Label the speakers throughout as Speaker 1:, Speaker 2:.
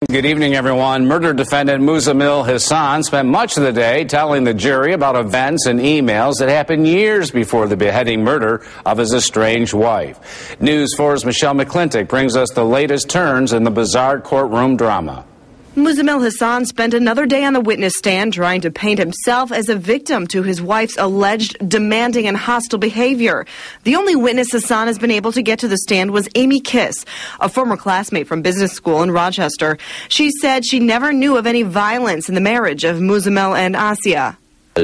Speaker 1: Good evening, everyone. Murder defendant Muzammil Hassan spent much of the day telling the jury about events and emails that happened years before the beheading murder of his estranged wife. News 4's Michelle McClintock brings us the latest turns in the bizarre courtroom drama.
Speaker 2: Muzammil Hassan spent another day on the witness stand trying to paint himself as a victim to his wife's alleged demanding and hostile behavior. The only witness Hassan has been able to get to the stand was Amy Kiss, a former classmate from business school in Rochester. She said she never knew of any violence in the marriage of Muzammil and Asia.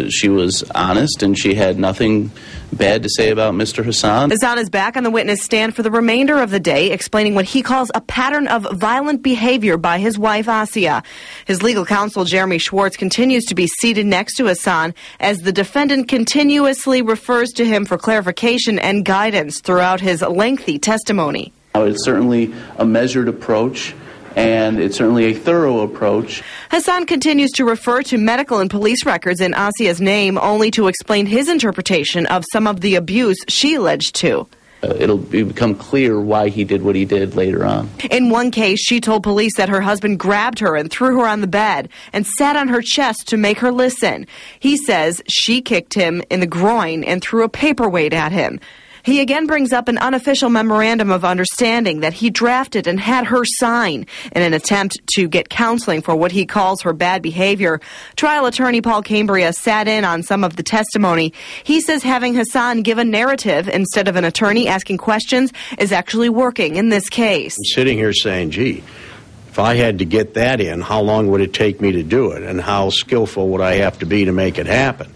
Speaker 3: She was honest and she had nothing bad to say about Mr. Hassan.
Speaker 2: Hassan is back on the witness stand for the remainder of the day, explaining what he calls a pattern of violent behavior by his wife, Asia. His legal counsel, Jeremy Schwartz, continues to be seated next to Hassan as the defendant continuously refers to him for clarification and guidance throughout his lengthy testimony.
Speaker 3: It's certainly a measured approach, and it's certainly a thorough approach.
Speaker 2: Hassan continues to refer to medical and police records in Asia's name only to explain his interpretation of some of the abuse she alleged to.
Speaker 3: It'll become clear why he did what he did later on.
Speaker 2: In one case, she told police that her husband grabbed her and threw her on the bed and sat on her chest to make her listen. He says she kicked him in the groin and threw a paperweight at him. He again brings up an unofficial memorandum of understanding that he drafted and had her sign in an attempt to get counseling for what he calls her bad behavior. Trial attorney Paul Cambria sat in on some of the testimony. He says having Hassan give a narrative instead of an attorney asking questions is actually working in this case.
Speaker 4: I'm sitting here saying, gee, if I had to get that in, how long would it take me to do it? And how skillful would I have to be to make it happen?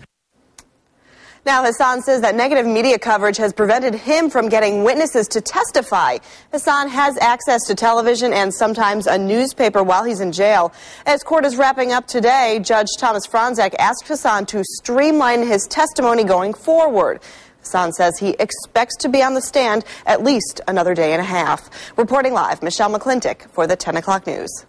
Speaker 2: Now, Hassan says that negative media coverage has prevented him from getting witnesses to testify. Hassan has access to television and sometimes a newspaper while he's in jail. As court is wrapping up today, Judge Thomas Franzek asked Hassan to streamline his testimony going forward. Hassan says he expects to be on the stand at least another day and a half. Reporting live, Michelle McClintock for the 10 o'clock news.